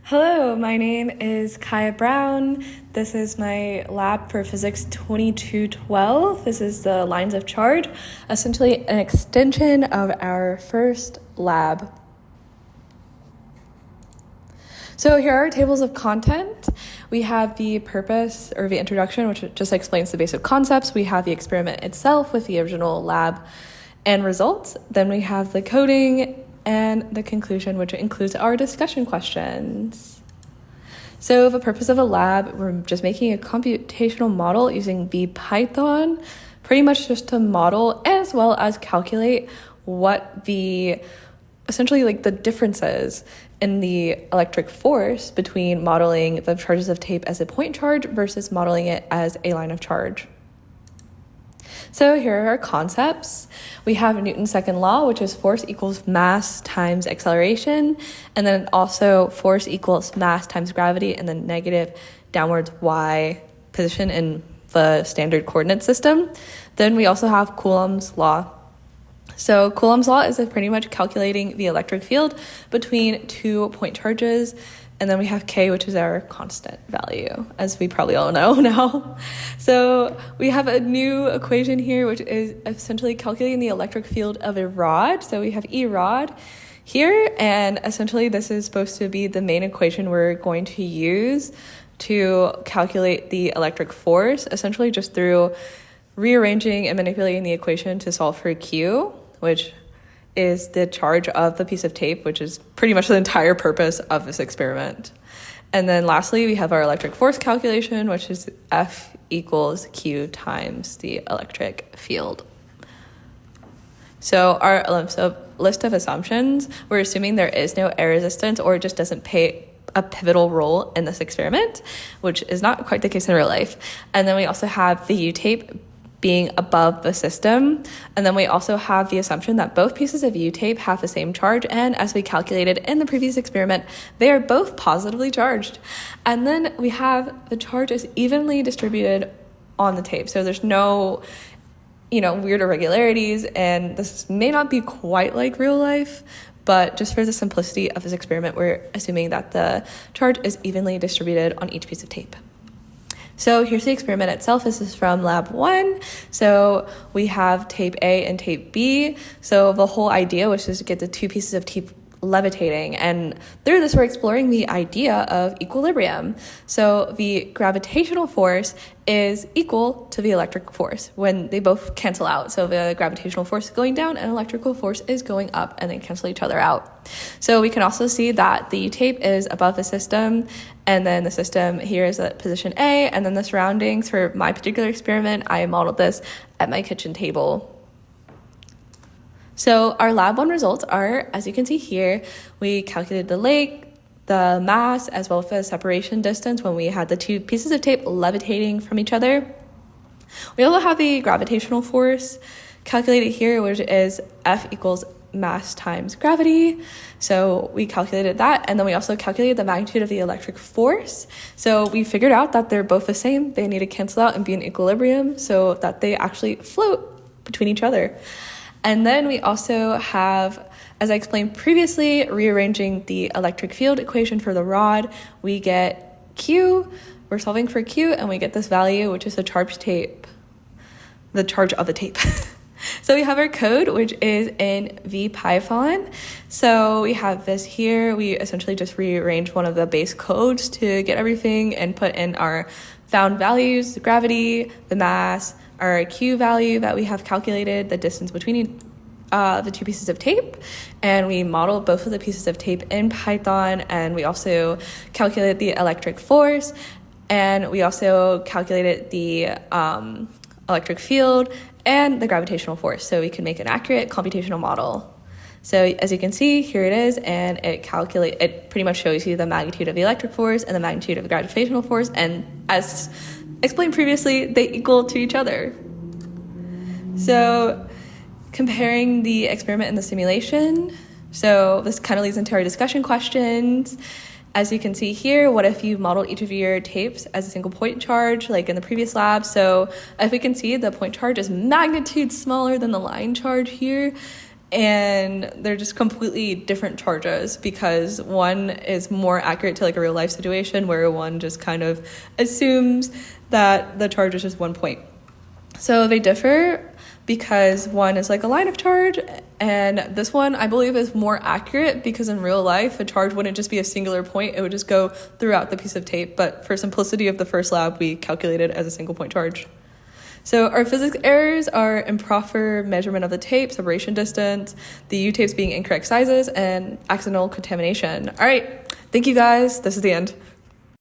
Hello, my name is Kaya Brown. This is my lab for Physics 2212. This is the lines of charge, essentially an extension of our first lab. So here are our tables of content. We have the purpose or the introduction, which just explains the basic concepts. We have the experiment itself with the original lab and results. Then we have the coding and the conclusion, which includes our discussion questions. So the purpose of a lab, we're just making a computational model using the Python, pretty much just to model as well as calculate what essentially the differences in the electric force between modeling the charges of tape as a point charge versus modeling it as a line of charge. So here are our concepts. We have Newton's second law, which is force equals mass times acceleration, and then also force equals mass times gravity, and then negative downwards y position in the standard coordinate system. Then we also have Coulomb's law. So Coulomb's law is pretty much calculating the electric field between 2 point charges. And then we have K, which is our constant value, as we probably all know now. So we have a new equation here, which is essentially calculating the electric field of a rod. So we have E rod here, and essentially this is supposed to be the main equation we're going to use to calculate the electric force, essentially just through rearranging and manipulating the equation to solve for Q, which is the charge of the piece of tape, which is pretty much the entire purpose of this experiment. And then lastly, we have our electric force calculation, which is F equals Q times the electric field. So our list of assumptions, we're assuming there is no air resistance, or it just doesn't play a pivotal role in this experiment, which is not quite the case in real life. And then we also have the U-tape being above the system. And then we also have the assumption that both pieces of U-tape have the same charge, and as we calculated in the previous experiment, they are both positively charged. And then we have the charge is evenly distributed on the tape. So there's no, weird irregularities, and this may not be quite like real life, but just for the simplicity of this experiment, we're assuming that the charge is evenly distributed on each piece of tape. So here's the experiment itself. This is from lab 1. So we have tape A and tape B. So the whole idea was just to get the two pieces of tape levitating, and through this we're exploring the idea of equilibrium. So the gravitational force is equal to the electric force when they both cancel out. So the gravitational force is going down and electrical force is going up, and they cancel each other out. So we can also see that the tape is above the system, and then the system here is at position A, and then the surroundings for my particular experiment, I modeled this at my kitchen table. So our lab 1 results are, as you can see here, we calculated the lake, the mass, as well as the separation distance when we had the two pieces of tape levitating from each other. We also have the gravitational force calculated here, which is F equals mass times gravity. So we calculated that, and then we also calculated the magnitude of the electric force. So we figured out that they're both the same. They need to cancel out and be in equilibrium so that they actually float between each other. And then we also have, as I explained previously, rearranging the electric field equation for the rod. We get Q, we're solving for Q, and we get this value, which is the charge of the tape. So we have our code, which is in Python. So we have this here. We essentially just rearrange one of the base codes to get everything and put in our found values, the gravity, the mass, our Q value that we have calculated, the distance between the two pieces of tape, and we model both of the pieces of tape in Python, and we also calculated the electric force, and we also calculated the electric field and the gravitational force, so we can make an accurate computational model. So as you can see, here it is, and it pretty much shows you the magnitude of the electric force and the magnitude of the gravitational force, and as explained previously, they equal to each other. So comparing the experiment and the simulation, so this kind of leads into our discussion questions. As you can see here, what if you modeled each of your tapes as a single point charge like in the previous lab? So if we can see, the point charge is magnitude smaller than the line charge here, and they're just completely different charges because one is more accurate to like a real life situation where one just kind of assumes that the charge is just 1 point. So they differ because one is like a line of charge, and this one I believe is more accurate because in real life a charge wouldn't just be a singular point, it would just go throughout the piece of tape, but for simplicity of the first lab we calculated as a single point charge. So our physics errors are improper measurement of the tape, separation distance, the U-tapes being incorrect sizes, and accidental contamination. All right, thank you guys, this is the end.